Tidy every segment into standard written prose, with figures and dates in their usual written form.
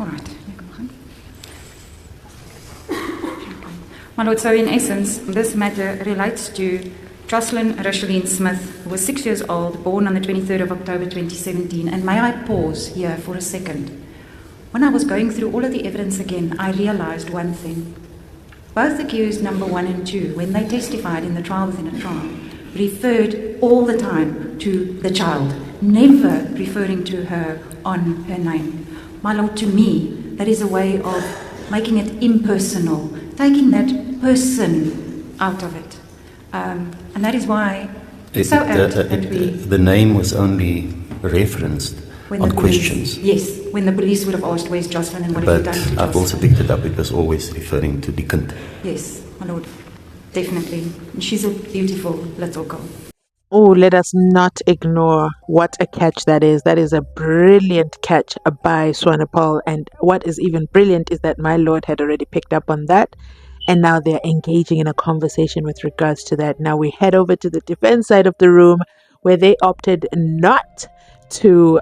All right. My Lord, so in essence, this matter relates to JOSHLIN Smith, who was 6 years old, born on the 23rd of October 2017. And may I pause here for a second? When I was going through all of the evidence again, I realized one thing. Both accused number 1 and 2, when they testified in the trial within a trial, referred all the time to the child, never referring to her on her name. My Lord, to me, that is a way of making it impersonal, taking that person out of it. And that is why it's so apt that the name was only referenced on questions. Yes, when the police would have asked, where's JOSHLIN and what have you done to JOSHLIN? I've also picked it up, it was always referring to the kind. Yes, my Lord, definitely. And she's a beautiful little girl. Oh, let us not ignore what a catch that is. That is a brilliant catch by Swanepoel. And what is even brilliant is that my Lord had already picked up on that. And now they're engaging in a conversation with regards to that. Now we head over to the defense side of the room, where they opted not to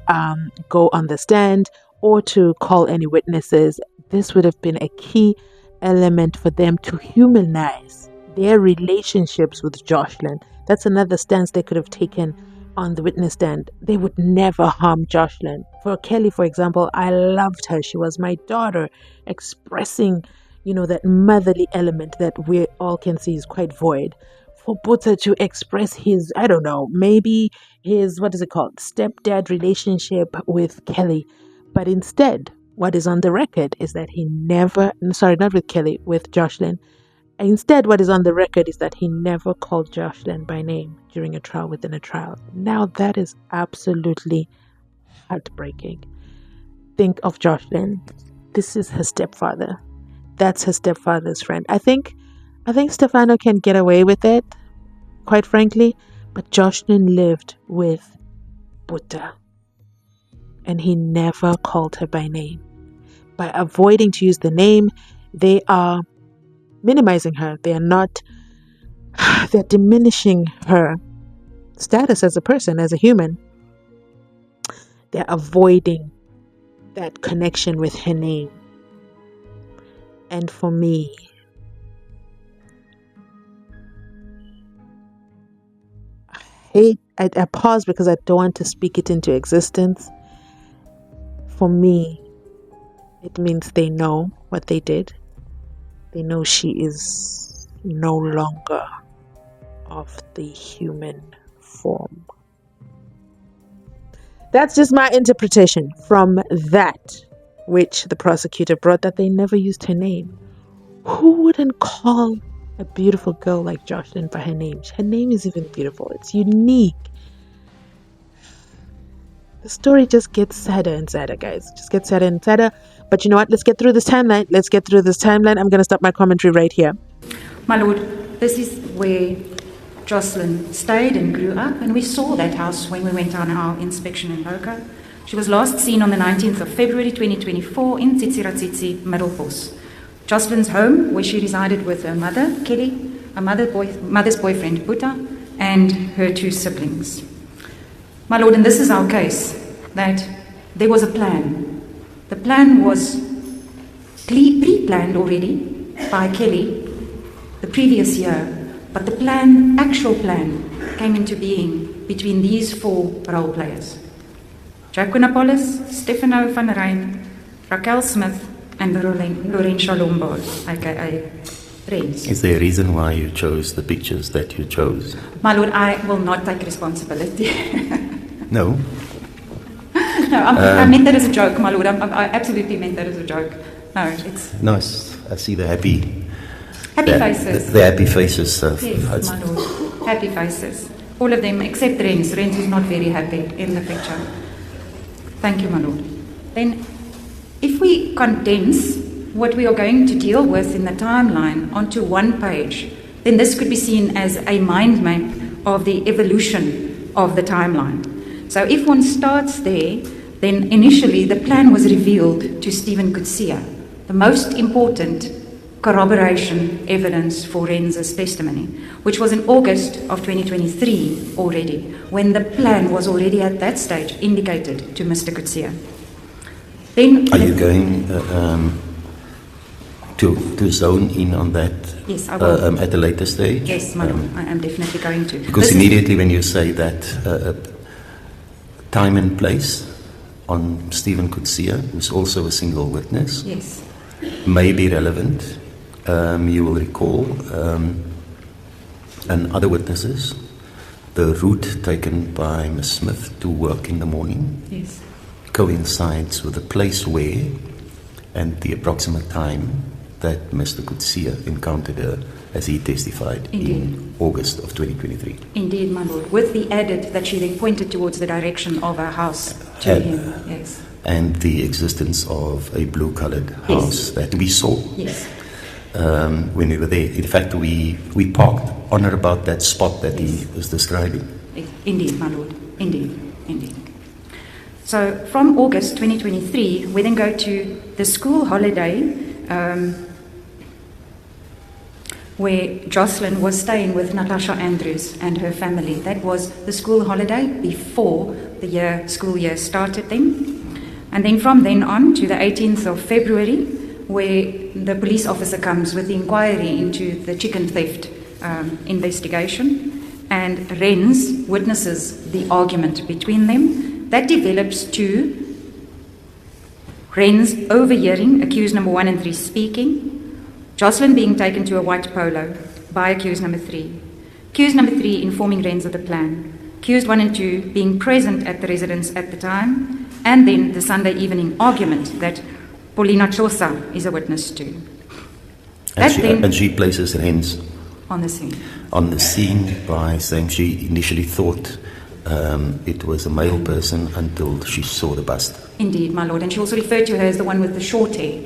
go on the stand or to call any witnesses. This would have been a key element for them to humanize their relationships with JOSHLIN. That's another stance they could have taken on the witness stand. They would never harm JOSHLIN. For Kelly, for example, I loved her. She was my daughter, expressing, that motherly element that we all can see is quite void. For Buta to express his, maybe his, stepdad relationship with Kelly. But instead, what is on the record is that he never, not with Kelly, with JOSHLIN. Instead, what is on the record is that he never called JOSHLIN by name during a trial within a trial. Now that is absolutely heartbreaking. Think of JOSHLIN. This is her stepfather. That's her stepfather's friend. I think Stefano can get away with it, quite frankly, but JOSHLIN lived with Buta, and he never called her by name. By avoiding to use the name, they are minimizing her. They're diminishing her status as a person, as a human. They're avoiding that connection with her name. And for me, I pause because I don't want to speak it into existence. For me, it means they know what they did. They know she is no longer of the human form. That's just my interpretation from that which the prosecutor brought, that they never used her name. Who wouldn't call a beautiful girl like JOSHLIN by her name? Her name is even beautiful. It's unique. The story just gets sadder and sadder, guys. It just gets sadder and sadder. But you know what? Let's get through this timeline. I'm going to stop my commentary right here. My Lord, this is where JOSHLIN stayed and grew up, and we saw that house when we went on our inspection in Boca. She was last seen on the 19th of February 2024 in Tsitsiratsitsi, Middelbos. JOSHLIN's home, where she resided with her mother, Kelly, her mother's boyfriend, Buta, and her 2 siblings. My Lord, and this is our case, that there was a plan. The plan was pre-planned already by Kelly the previous year, but the actual plan, came into being between these 4 role players. Jack Napolis, Stefano van Rijn, Raquel Smith, and Laurentia Lombard, aka Rens. Is there a reason why you chose the pictures that you chose? My Lord, I will not take responsibility. No? No, I meant that as a joke, my Lord. I absolutely meant that as a joke. No, it's... Nice. I see the happy faces. The happy faces. Yes, my Lord. Happy faces. All of them, except Rens. Rens is not very happy in the picture. Thank you, my Lord. Then, if we condense what we are going to deal with in the timeline onto one page, then this could be seen as a mind map of the evolution of the timeline. So if one starts there, then initially the plan was revealed to Stephen Coetzee, the most important corroboration evidence for Rens's testimony, which was in August of 2023 already, when the plan was already at that stage indicated to Mr. Coetzee. Then, Are you going to zone in on that yes, I will. at a later stage? Yes, my lord, I am definitely going to. Because immediately when you say that time and place on Stephen Coetzee, who's also a single witness, Yes, may be relevant. You will recall, and other witnesses, the route taken by Ms. Smith to work in the morning yes, coincides with the place where and the approximate time that Mr. Coetzee encountered her as he testified Indeed. in August of 2023. indeed, my lord. With the added that she then pointed towards the direction of her house to And- him. Yes, And the existence of a blue-colored house that we saw yes, when we were there. In fact, we parked on or about that spot that he was describing. indeed, my lord. Indeed, indeed. So from August 2023, we then go to the school holiday where Jocelyn was staying with Natasha Andrews and her family. That was the school holiday before the school year started then. And then from then on to the 18th of February, where the police officer comes with the inquiry into the chicken theft investigation, and Rens witnesses the argument between them. That develops to Rens overhearing accused number 1 and 3 speaking, Jocelyn being taken to a white polo by accused number 3, accused number 3 informing Rens of the plan, accused 1 and 2 being present at the residence at the time, and then the Sunday evening argument that Paulina Chosa is a witness to. And she places Rens On the scene. on the scene by saying she initially thought it was a male person until she saw the bust. Indeed, my lord. And she also referred to her as the one with the short hair.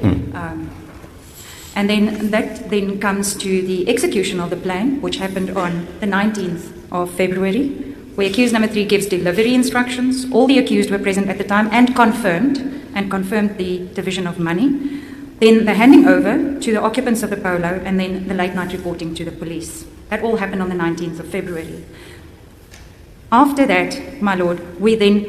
And then that then comes to the execution of the plan, which happened on the 19th of February, where accused number 3 gives delivery instructions. All the accused were present at the time and confirmed the division of money. Then the handing over to the occupants of the polo, and then the late night reporting to the police. That all happened on the 19th of February. After that, my lord, we then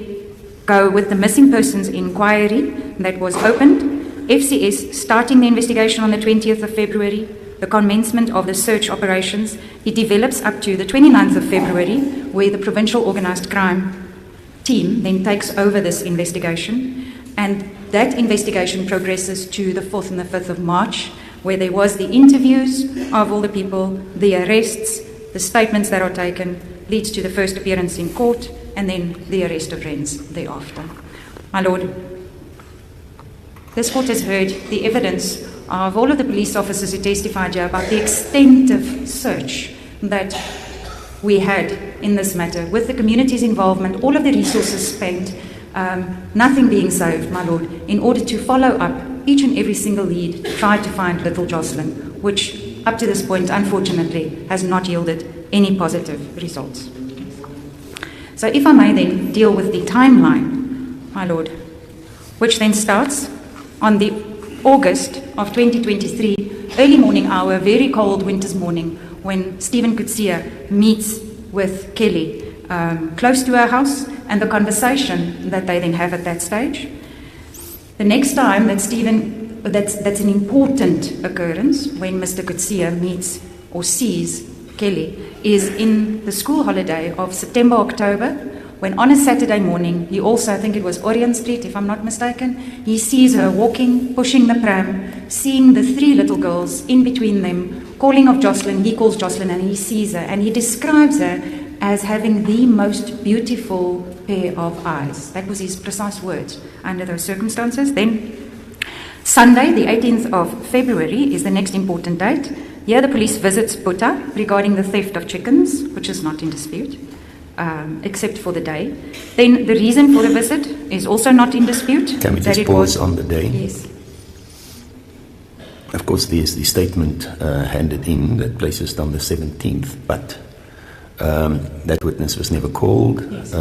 go with the missing persons inquiry that was opened. FCS starting the investigation on the 20th of February, the commencement of the search operations. It develops up to the 29th of February, where the provincial organised crime team then takes over this investigation. And that investigation progresses to the 4th and the 5th of March, where there was the interviews of all the people, the arrests, the statements that are taken, leads to the first appearance in court, and then the arrest of Rens thereafter. My lord, this court has heard the evidence of all of the police officers who testified here about the extensive search that we had in this matter, with the community's involvement, all of the resources spent, nothing being saved, my lord, in order to follow up each and every single lead, try to find little Jocelyn, which up to this point, unfortunately, has not yielded any positive results. So if I may then deal with the timeline, my lord, which then starts on the August of 2023, early morning hour, very cold winter's morning, when Stephen Coetzee meets with Kelly close to her house, and the conversation that they then have at that stage. The next time that that's an important occurrence when Mr. Coetzee meets or sees Kelly is in the school holiday of September, October, when on a Saturday morning, he also, I think it was Orion Street, if I'm not mistaken, he sees her walking, pushing the pram, seeing the 3 little girls in between them, calling of Jocelyn. He calls Jocelyn and he sees her, and he describes her as having the most beautiful pair of eyes. That was his precise words under those circumstances. Then Sunday, the 18th of February, is the next important date. Here the police visits Buta regarding the theft of chickens, which is not in dispute, except for the day. Then the reason for the visit is also not in dispute. Can we just pause on the day? Yes. Of course, there's the statement handed in that places on the 17th, but that witness was never called. Yes.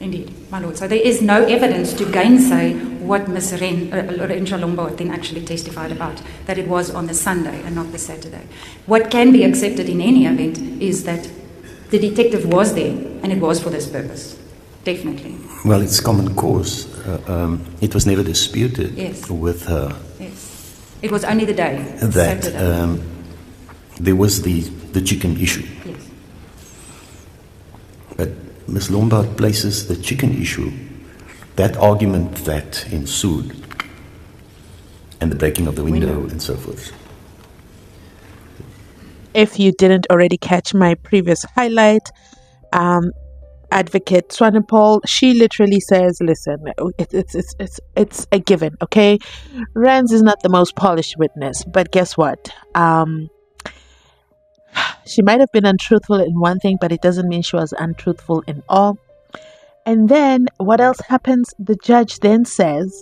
Indeed, my lord. So there is no evidence to gainsay what Ms. Ren then actually testified about, that it was on the Sunday and not the Saturday. What can be accepted in any event is that the detective was there, and it was for this purpose. Definitely. Well, it's common cause it was never disputed Yes. with her Yes. It was only the day, that Saturday. there was the chicken issue. Yes. But Ms. Lombard places the chicken issue, that argument that ensued, and the breaking of the window and so forth. If you didn't already catch my previous highlight, Advocate Swanepoel, she literally says, listen, it's a given, okay? Rands is not the most polished witness, but guess what? She might have been untruthful in one thing, but it doesn't mean she was untruthful in all. And then what else happens? The judge then says,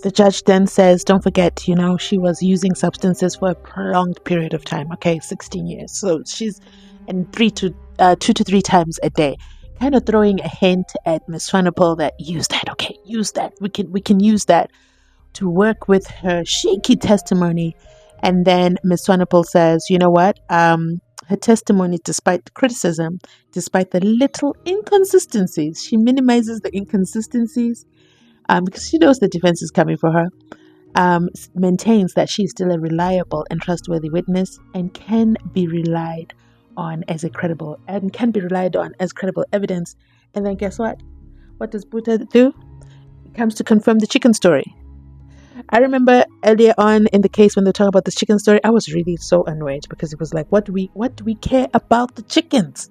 don't forget, she was using substances for a prolonged period of time. Okay, 16 years. So she's in 2 to 3 times a day, kind of throwing a hint at Ms. Swanepoel that use that. We can use that to work with her shaky testimony. And then Ms. Swanepoel says, you know what? Her testimony, despite the criticism, despite the little inconsistencies, she minimizes the inconsistencies because she knows the defense is coming for her, maintains that she's still a reliable and trustworthy witness and can be relied on as credible evidence. And then guess what? What does Buta do? It comes to confirm the chicken story. I remember earlier on in the case when they talk about the chicken story, I was really so annoyed because it was like, what do we care about the chickens?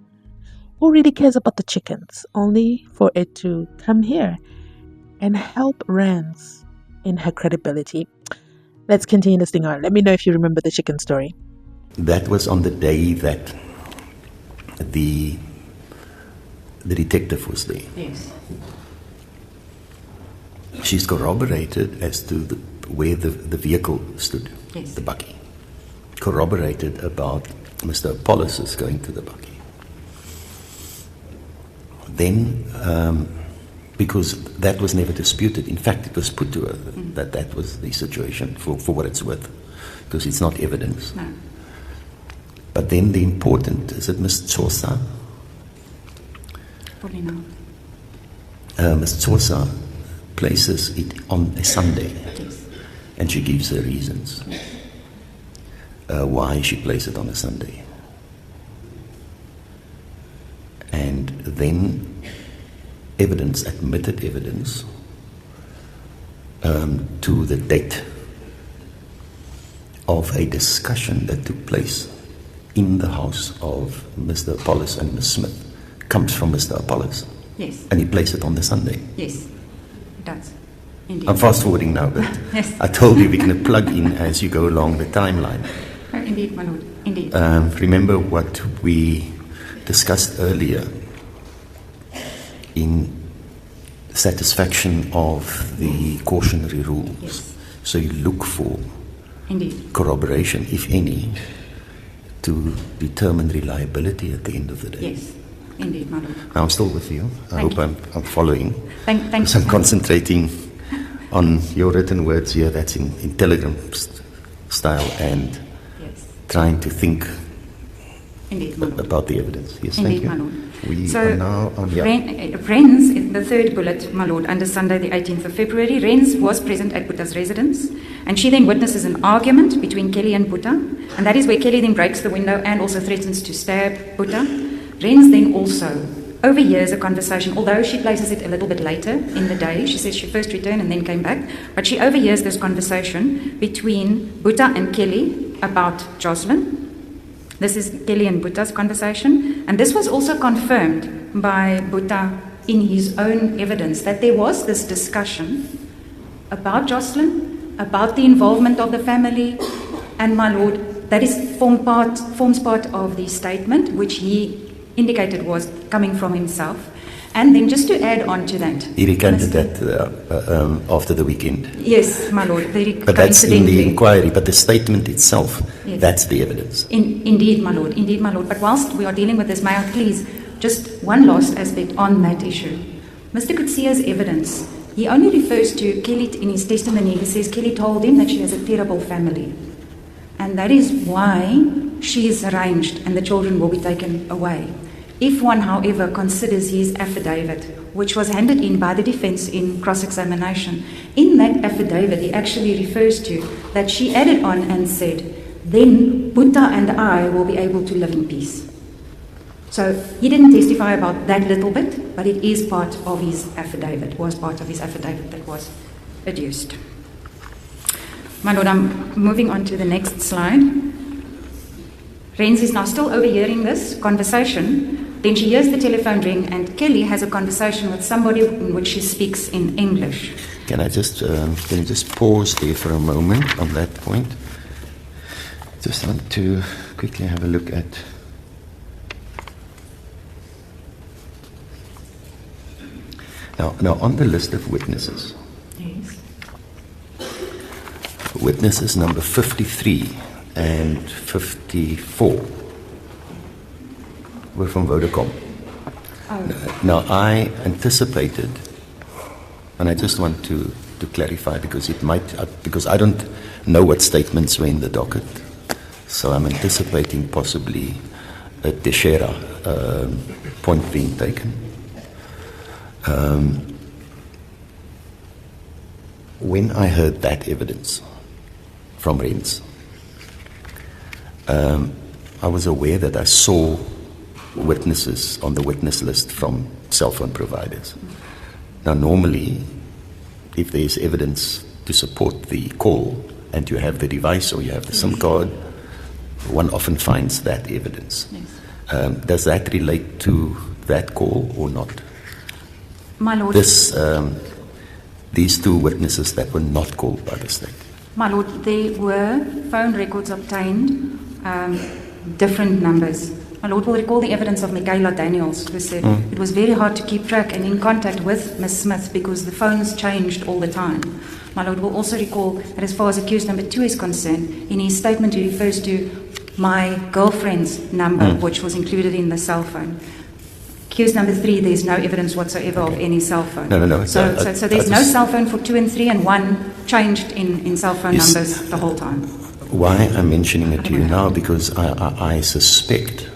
Who really cares about the chickens? Only for it to come here and help Rands in her credibility. Let's continue this thing on. Let me know if you remember the chicken story. That was on the day that the detective was there. Yes. She's corroborated as to where the vehicle stood, Yes. the buggy. Corroborated about Mr. Apollos going to the buggy. Then, because that was never disputed, in fact, it was put to her that was the situation for what it's worth, because it's not evidence. No. But then the important, is it Ms. Tsosa? Probably not. Ms. Tsosa places it on a Sunday, Yes. and she gives her reasons why she placed it on a Sunday. And then admitted evidence to the date of a discussion that took place in the house of Mr. Apollos and Ms. Smith comes from Mr. Apollos. Yes. And he placed it on the Sunday. Yes. It does. Indeed. I'm fast forwarding now, but Yes. I told you we're going to plug in as you go along the timeline. Oh, indeed, my lord. Indeed. Remember what we discussed earlier in satisfaction of the cautionary rule. Yes. So you look for Indeed. corroboration, if any, to determine reliability at the end of the day. Yes. Indeed, my lord. Now, I'm still with you. I Thank hope I'm following. Thank Because I'm you. concentrating on your written words here, that's in telegram style, and Yes. trying to think Indeed, my lord. about the evidence. Yes, Indeed, thank you. my lord. We So, are now on Rens, the third bullet, my lord, under Sunday the 18th of February, Rens was present at Buta's residence, and she then witnesses an argument between Kelly and Buta, and that is where Kelly then breaks the window and also threatens to stab Buta. Rens then also overhears a conversation, although she places it a little bit later in the day. She says she first returned and then came back, but she overhears this conversation between Buta and Kelly about JOSHLIN. This is Kelly and Buta's conversation, and this was also confirmed by Buta in his own evidence that there was this discussion about JOSHLIN, about the involvement of the family, and my lord, that forms part of the statement which he indicated was coming from himself. And then just to add on to that, He recanted that after the weekend. yes, my lord, very But that's in the coincidentally. inquiry, but the statement itself, Yes. that's the evidence. Indeed, my lord. Indeed, my lord. But whilst we are dealing with this, may I please just one last aspect on that issue. Mr. Kutsia's evidence, he only refers to Kelly in his testimony. He says Kelly told him that she has a terrible family. And that is why she is arranged and the children will be taken away. If one, however, considers his affidavit, which was handed in by the defense in cross-examination, in that affidavit he actually refers to that she added on and said, then Boeta and I will be able to live in peace. So he didn't testify about that little bit, but it is part of his affidavit, was part of his affidavit that was adduced. My Lord, I'm moving on to the next slide. Rens is now still overhearing this conversation. Then she hears the telephone ring, and Kelly has a conversation with somebody in which she speaks in English. Can you just pause there for a moment on that point? Just want to quickly have a look at now on the list of witnesses. Yes. Witnesses number 53 and 54 were from Vodacom. Oh. Now, I anticipated, and I just want to clarify because because I don't know what statements were in the docket, so I'm anticipating possibly a Teixeira point being taken. When I heard that evidence from Rens, I was aware that I saw witnesses on the witness list from cell phone providers. Now, normally, if there is evidence to support the call and you have the device or you have the SIM card, one often finds that evidence. Yes. Does that relate to that call or not? My Lord. These two witnesses that were not called by the state. My Lord, there were phone records obtained, different numbers. My Lord will recall the evidence of Michaela Daniels, who said it was very hard to keep track and in contact with Ms. Smith because the phones changed all the time. My Lord will also recall that as far as accused number 2 is concerned, in his statement he refers to my girlfriend's number, which was included in the cell phone. Accused number 3, there's no evidence whatsoever of any cell phone. No. So there's no cell phone for 2 and 3, and 1 changed in cell phone numbers the whole time. Why I'm mentioning it to you now, because I suspect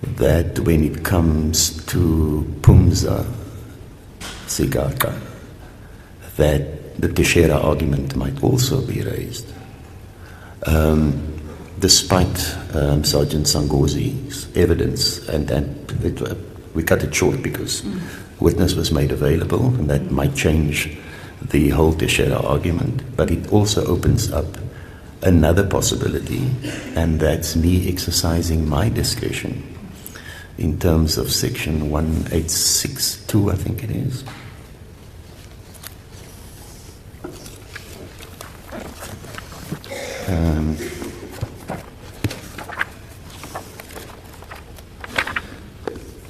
that when it comes to Phumza Sigaka, that the Teixeira argument might also be raised. Despite Sergeant Sangozi's evidence, we cut it short because witness was made available, and that might change the whole Teixeira argument, but it also opens up another possibility, and that's me exercising my discretion in terms of section 1862, I think it is.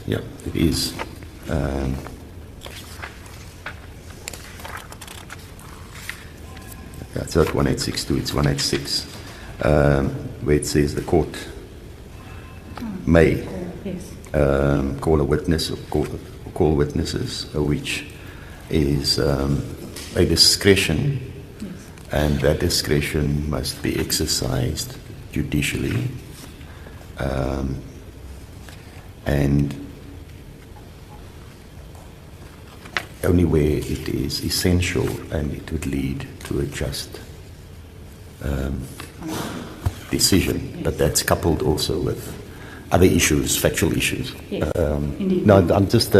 Yeah, it is. It's not 1862, it's 186, where it says the court may call a witness or call witnesses, which is a discretion, and that discretion must be exercised judicially, and only where it is essential and it would lead to a just decision. But that's coupled also with other issues, factual issues. Yes, indeed. No, I'm just,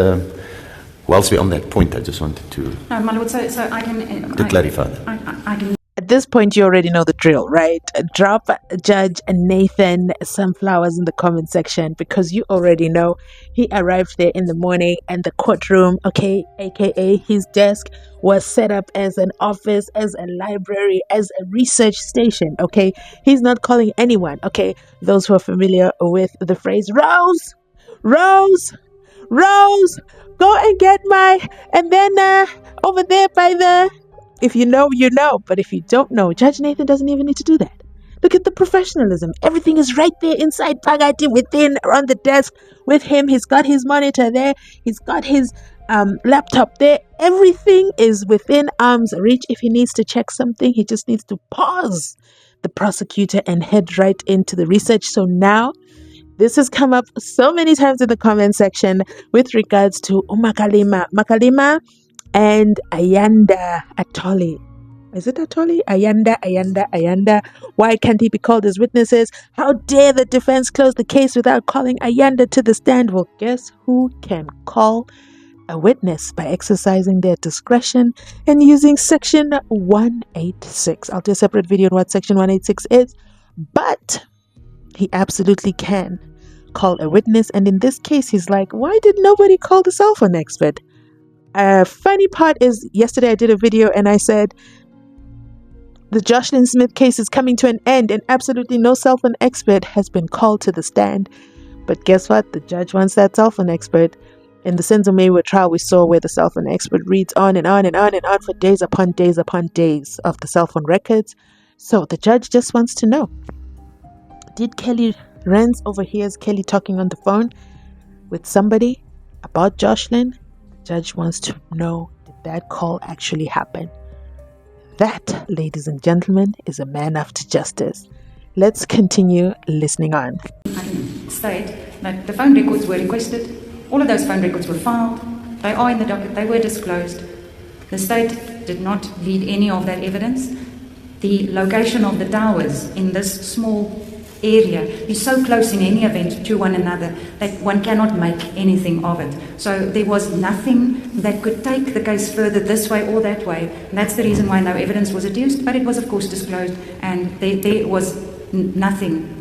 whilst we're on that point, I just wanted to... No, my Lord, so I can... to clarify that. I can... At this point, you already know the drill, right? Drop Judge Nathan some flowers in the comment section, because you already know he arrived there in the morning and the courtroom, okay, aka his desk, was set up as an office, as a library, as a research station, okay? He's not calling anyone, okay? Those who are familiar with the phrase, Rose, go and get and then over there by the... If you know, you know. But if you don't know, Judge Nathan doesn't even need to do that. Look at the professionalism. Everything is right there inside Pagati, within, on the desk with him. He's got his monitor there. He's got his laptop there. Everything is within arm's reach. If he needs to check something, he just needs to pause the prosecutor and head right into the research. So now This has come up so many times in the comment section with regards to Makalima and Ayanda Atoli. Is it Atoli? Ayanda. Why can't he be called as witnesses? How dare the defense close the case without calling Ayanda to the stand? Well, guess who can call a witness by exercising their discretion and using section 186. I'll do a separate video on what section 186 is, but he absolutely can call a witness. And in this case, he's like, why did nobody call the cell phone expert? Funny part is, yesterday I did a video and I said the JOSHLIN Smith case is coming to an end and absolutely no cell phone expert has been called to the stand. But guess what? The judge wants that cell phone expert. In the Senzo Mayweather trial, we saw where the cell phone expert reads on and on and on and on for days upon days upon days of the cell phone records. So the judge just wants to know, did Kelly Renz overhears Kelly talking on the phone with somebody about JOSHLIN? Judge wants to know, did that call actually happen? That, ladies and gentlemen, is a man after justice. Let's continue listening on. I state that the phone records were requested. All of those phone records were filed. They are in the docket. They were disclosed. The state did not lead any of that evidence. The location of the towers in this small area is so close in any event to one another that one cannot make anything of it. So there was nothing that could take the case further this way or that way. And that's the reason why no evidence was adduced, but it was of course disclosed, and there was nothing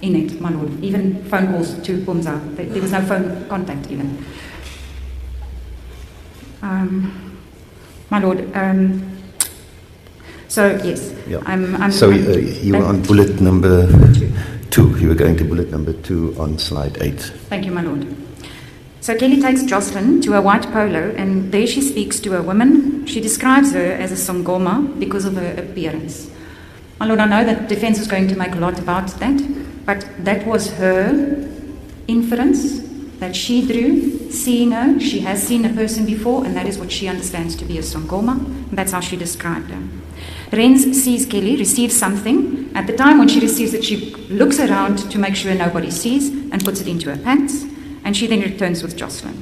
in it, my lord. Even phone calls to Pumza. There was no phone contact even. My lord, so yes. Yeah. You were on bullet number 2. You were going to bullet number 2 on slide 8. Thank you, my lord. So Kelly takes JOSHLIN to a white polo, and there she speaks to a woman. She describes her as a Sangoma because of her appearance. My lord, I know that defense is going to make a lot about that, but that was her inference that she drew, seeing her. She has seen a person before, and that is what she understands to be a Sangoma, and that's how she described her. Renz sees Kelly receive something. At the time when she receives it, she looks around to make sure nobody sees and puts it into her pants, and she then returns with JOSHLIN.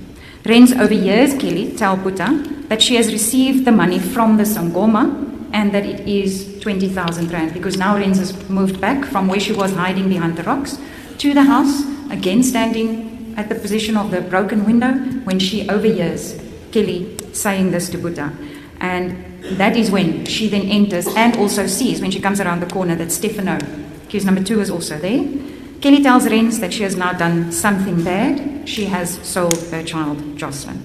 Renz overhears Kelly tell Buta that she has received the money from the Sangoma and that it is 20,000 rand, because now Renz has moved back from where she was hiding behind the rocks to the house, again standing at the position of the broken window when she overhears Kelly saying this to Buta. And that is when she then enters and also sees, when she comes around the corner, that Stefano, accused number 2, is also there. Kelly tells Renz that she has now done something bad. She has sold her child, JOSHLIN.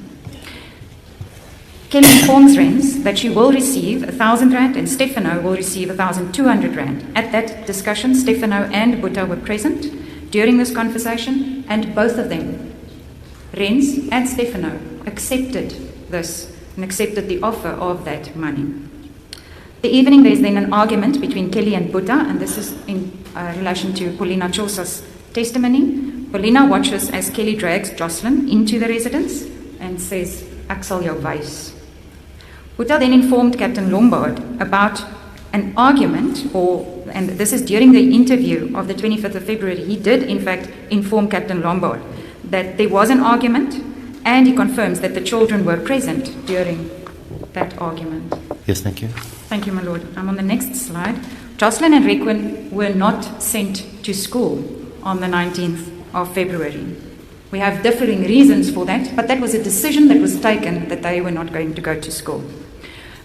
Kelly informs Renz that she will receive 1,000 rand and Stefano will receive 1,200 rand. At that discussion, Stefano and Buta were present during this conversation, and both of them, Renz and Stefano, accepted this and accepted the offer of that money. The evening, there's then an argument between Kelly and Buta, and this is in relation to Paulina Chosa's testimony. Paulina watches as Kelly drags JOSHLIN into the residence and says, "Ek sal jou wys." Buta then informed Captain Lombard about an argument, and this is during the interview of the 25th of February, he did in fact inform Captain Lombard that there was an argument, and he confirms that the children were present during that argument. Yes, thank you. Thank you, my lord. I'm on the next slide. JOSHLIN and Requin were not sent to school on the 19th of February. We have differing reasons for that, but that was a decision that was taken that they were not going to go to school.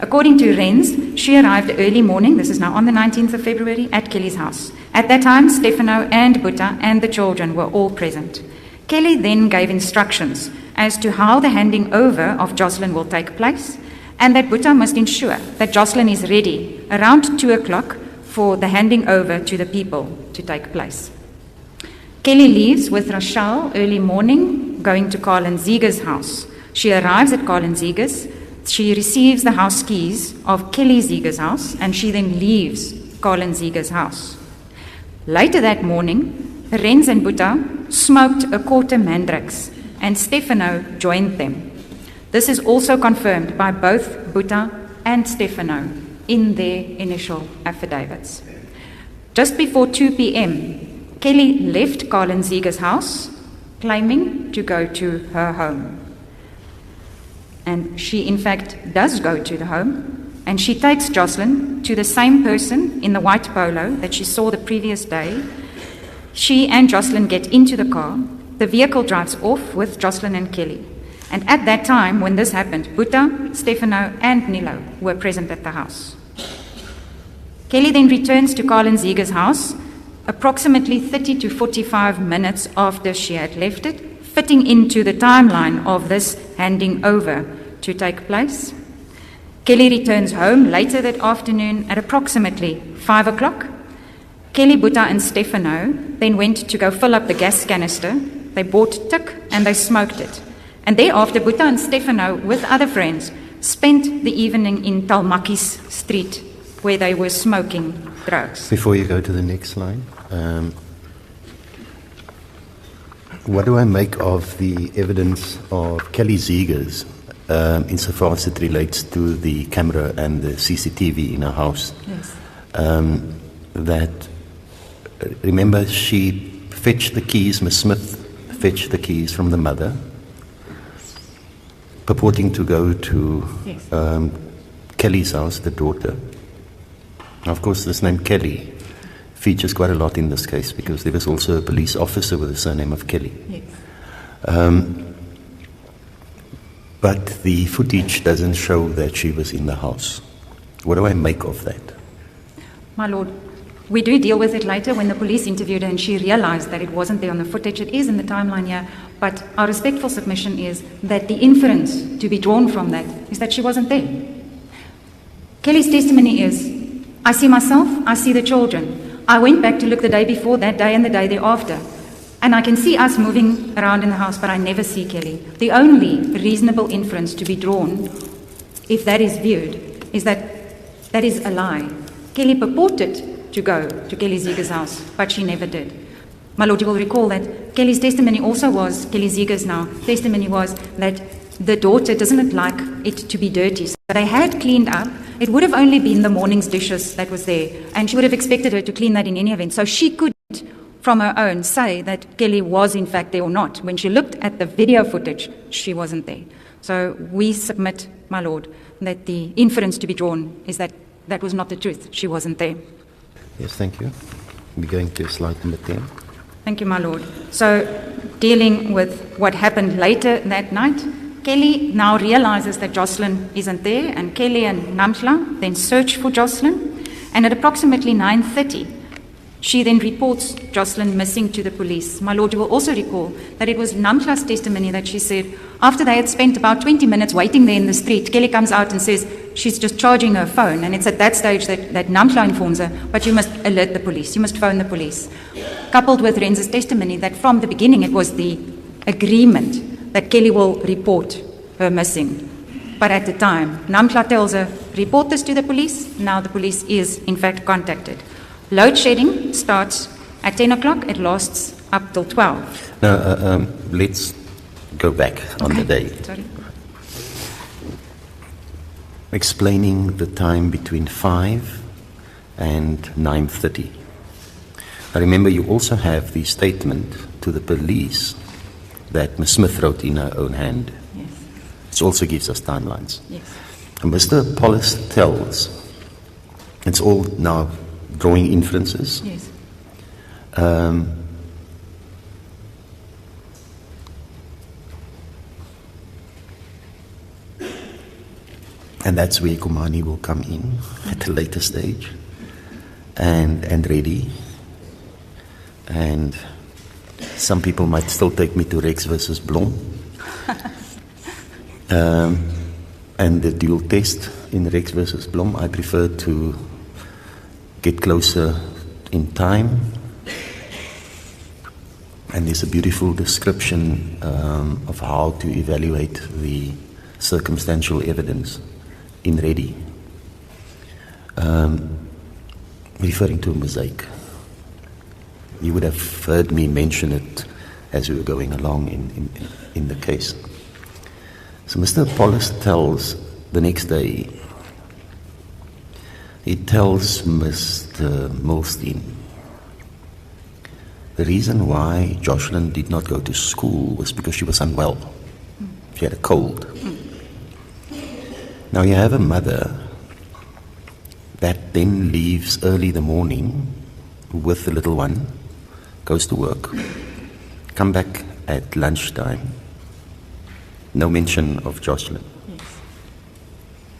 According to Renz, she arrived early morning, this is now on the 19th of February, at Kelly's house. At that time, Stefano and Buta and the children were all present. Kelly then gave instructions as to how the handing over of JOSHLIN will take place, and that Buta must ensure that JOSHLIN is ready around 2 o'clock for the handing over to the people to take place. Kelly leaves with Rochelle early morning, going to Carlin Zieger's house. She arrives at Carlin Zieger's. She receives the house keys of Kelly Zieger's house, and she then leaves Carlin Zieger's house. Later that morning, Renz and Buta smoked a quarter mandrax, and Stefano joined them. This is also confirmed by both Buta and Stefano in their initial affidavits. Just before 2 p.m., Kelly left Colin Zieger's house, claiming to go to her home. And she, in fact, does go to the home, and she takes JOSHLIN to the same person in the white polo that she saw the previous day. She and JOSHLIN get into the car. The vehicle drives off with JOSHLIN and Kelly. And at that time, when this happened, Boeta, Stefano, and Nilo were present at the house. Kelly then returns to Colin Zieger's house approximately 30 to 45 minutes after she had left it, fitting into the timeline of this handing over to take place. Kelly returns home later that afternoon at approximately 5 o'clock. Kelly, Boeta, and Stefano then went to go fill up the gas canister. They bought tik and they smoked it. And thereafter, Boeta and Stefano, with other friends, spent the evening in Talmakis Street, where they were smoking drugs. Before you go to the next slide, what do I make of the evidence of Kelly Zieger's insofar as it relates to the camera and the CCTV in her house? Yes. Remember, she fetched the keys, Miss Smith fetched the keys from the mother, purporting to go to Yes. Kelly's house, the daughter. Of course, this name Kelly features quite a lot in this case because there was also a police officer with the surname of Kelly. Yes. But the footage doesn't show that she was in the house. What do I make of that? My Lord, we do deal with it later when the police interviewed her and she realized that it wasn't there on the footage. It is in the timeline here, but our respectful submission is that the inference to be drawn from that is that she wasn't there. Kelly's testimony is, I see myself, I see the children. I went back to look the day before, that day and the day thereafter, and I can see us moving around in the house, but I never see Kelly. The only reasonable inference to be drawn, if that is viewed, is that that is a lie. Kelly purported to go to Kelly Zieger's house, but she never did. My Lord, you will recall that Kelly's testimony also was, Kelly Zieger's now, testimony was that the daughter doesn't like it to be dirty. So they had cleaned up. It would have only been the morning's dishes that was there, and she would have expected her to clean that in any event. So she couldn't, from her own, say that Kelly was in fact there or not. When she looked at the video footage, she wasn't there. So we submit, my Lord, that the inference to be drawn is that that was not the truth. She wasn't there. Yes, thank you. We're going to slide number 10. Thank you, my Lord. So, dealing with what happened later that night, Kelly now realizes that JOSHLIN isn't there, and Kelly and Namhla then search for JOSHLIN, and at approximately 9:30, she then reports JOSHLIN missing to the police. My Lord, you will also recall that it was Namhla's testimony that she said, after they had spent about 20 minutes waiting there in the street, Kelly comes out and says she's just charging her phone, and it's at that stage that Namhla informs her, but you must alert the police, you must phone the police. Coupled with Renz's testimony that from the beginning it was the agreement that Kelly will report her missing. But at the time, Namhla tells her, report this to the police. Now the police is, in fact, contacted. Load shedding starts at 10 o'clock. It lasts up till 12. Now, let's go back on the day. Sorry. Explaining the time between 5 and 9:30. Now remember, you also have the statement to the police that Ms. Smith wrote in her own hand. Yes. It also gives us timelines. Yes. And Mr. Pollis tells, it's all now drawing inferences. Yes. And that's where Kumani will come in at a later stage and ready. And some people might still take me to Rex versus Blom. And the dual test in Rex versus Blom, I prefer to get closer in time. And there's a beautiful description of how to evaluate the circumstantial evidence in Ready, referring to a mosaic. You would have heard me mention it as we were going along in the case. So Mr. Pollis tells the next day, he tells Mr. Milstein the reason why Jocelyn did not go to school was because she was unwell. She had a cold. Now you have a mother that then leaves early in the morning with the little one, goes to work, come back at lunchtime. No mention of Jocelyn. Yes.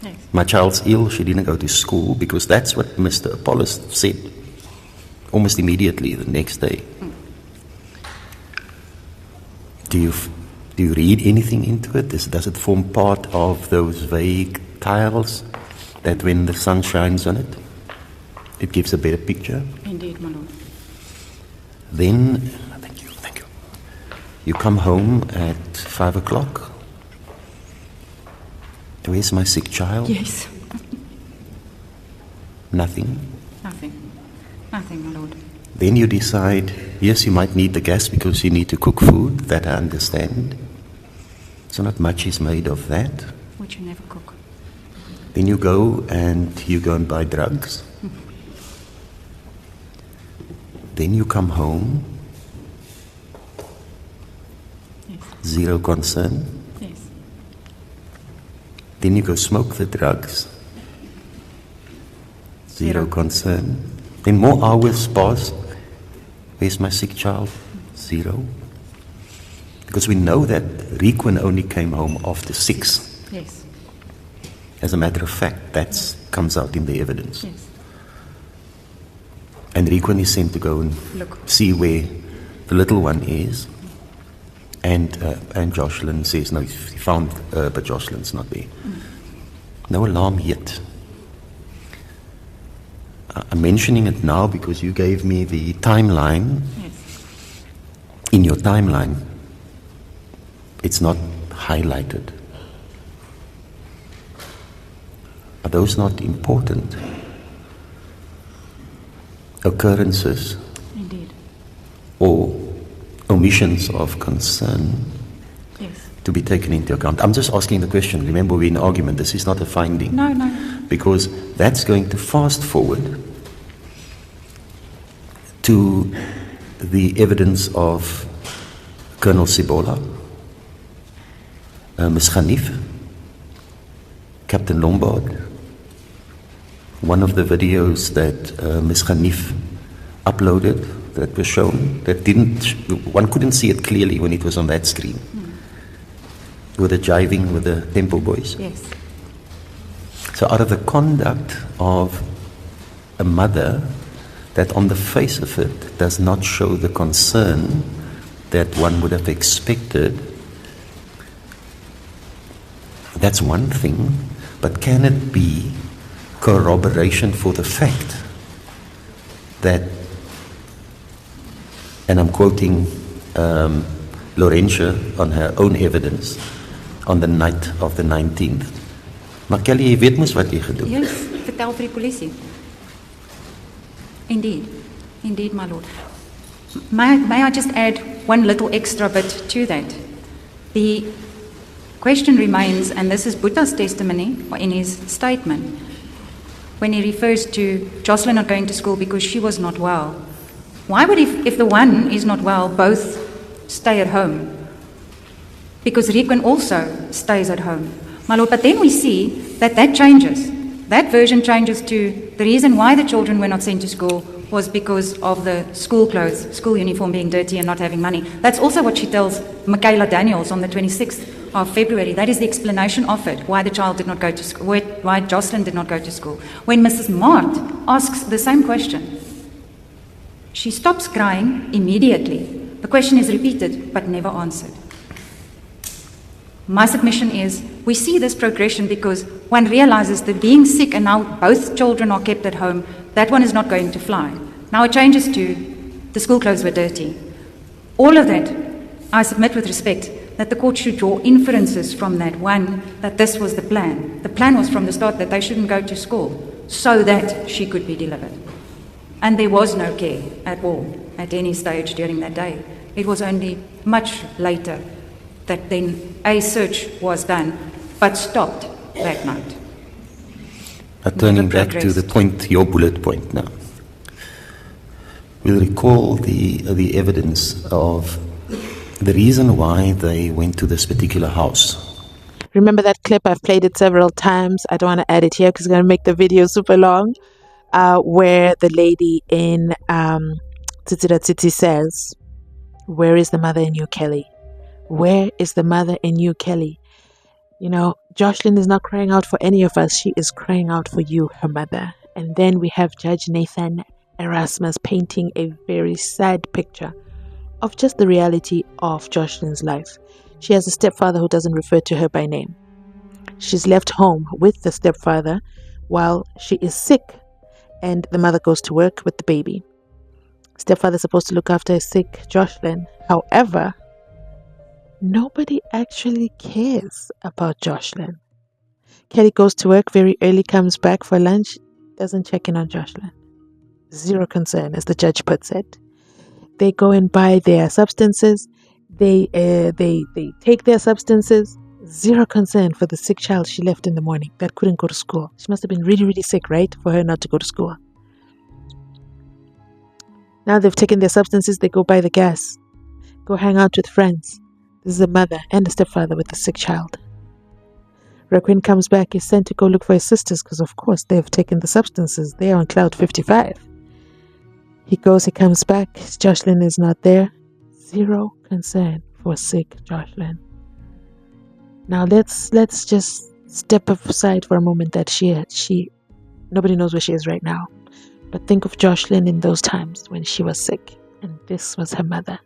Yes. My child's ill, she didn't go to school, because that's what Mr. Apollos said almost immediately the next day. Do you read anything into it? Does it form part of those vague tiles that when the sun shines on it, it gives a better picture? Indeed, my Lord. Then, thank you. You come home at 5 o'clock. Where's my sick child? Yes. Nothing. Nothing, my Lord. Then you decide, yes, you might need the gas because you need to cook food, that I understand. So not much is made of that. Which you never cook. Then you go and buy drugs. Then you come home. Yes. Zero concern. Yes. Then you go smoke the drugs. Zero concern. Then more hours pass. Where's my sick child? Zero. Because we know that Requin only came home after 6. Yes. As a matter of fact, that comes out in the evidence. Yes. And Requin is sent to go and see where the little one is. And Jocelyn says, no, he found her, but Jocelyn's not there. No alarm yet. I'm mentioning it now because you gave me the timeline. Yes. In your timeline, it's not highlighted. Are those not important occurrences? Indeed. Or omissions of concern Yes. to be taken into account? I'm just asking the question. Remember, we're in argument. This is not a finding. No. Because that's going to fast forward to the evidence of Colonel Sibola, Ms. Khanif, Captain Lombard. One of the videos that Ms. Khanif uploaded that was shown, one couldn't see it clearly when it was on that screen, with the jiving with the Temple Boys. Yes. So out of the conduct of a mother that on the face of it does not show the concern that one would have expected, that's one thing, but can it be corroboration for the fact that, and I'm quoting Laurentia on her own evidence, on the night of the 19th, maar Kelly, jy weet mos wat jy gedoen. Yes, vertel vir die polisie. Indeed, my Lord. May I just add one little extra bit to that? The question remains, and this is Butta's testimony in his statement, when he refers to Jocelyn not going to school because she was not well. Why would, if the one is not well, both stay at home? Because Requin also stays at home. My Lord, but then we see that changes. That version changes to the reason why the children were not sent to school was because of the school clothes, school uniform being dirty and not having money. That's also what she tells Michaela Daniels on the 26th of February. That is the explanation offered why the child did not go to school, why Jocelyn did not go to school. When Mrs. Mart asks the same question, she stops crying immediately. The question is repeated but never answered. My submission is, we see this progression because one realizes that being sick and now both children are kept at home, that one is not going to fly. Now it changes to the school clothes were dirty. All of that, I submit with respect, that the court should draw inferences from that. One, that this was the plan. The plan was from the start that they shouldn't go to school so that she could be delivered. And there was no care at all at any stage during that day. It was only much later that then a search was done, but stopped that night. Turning back to the point, your bullet point now. will recall the evidence of the reason why they went to this particular house. Remember that clip? I've played it several times. I don't want to add it here because it's going to make the video super long. Where the lady in Tsitsira Tsitsi says, "Where is the mother in you, Kelly? Where is the mother in you, Kelly?" You know, JOSHLIN is not crying out for any of us. She is crying out for you, her mother. And then we have Judge Nathan ERUSMAS painting a very sad picture of just the reality of JOSHLIN's life. She has a stepfather who doesn't refer to her by name. She's left home with the stepfather while she is sick, and the mother goes to work with the baby. Stepfather's supposed to look after a sick JOSHLIN. However, nobody actually cares about JOSHLIN. Kelly goes to work very early, comes back for lunch, doesn't check in on JOSHLIN. Zero concern, as the judge puts it. They go and buy their substances. They take their substances. Zero concern for the sick child she left in the morning that couldn't go to school. She must have been really, really sick, right, for her not to go to school. Now they've taken their substances. They go buy the gas. Go hang out with friends. This is a mother and a stepfather with a sick child. Raquin comes back, is sent to go look for his sisters because, of course, they've taken the substances. They are on cloud 55. He goes, he comes back. JOSHLIN is not there. Zero concern for sick JOSHLIN. Now let's just step aside for a moment that she nobody knows where she is right now. But think of JOSHLIN in those times when she was sick, and this was her mother.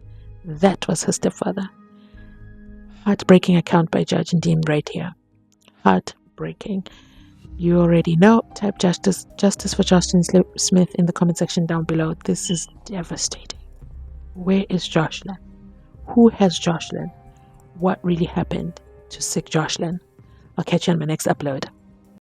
That was her stepfather. Heartbreaking account by Judge and Dean right here. Heartbreaking. You already know. Type justice for JOSHLIN Smith in the comment section down below. This is devastating. Where is JOSHLIN? Who has JOSHLIN? What really happened to sick JOSHLIN? I'll catch you on my next upload.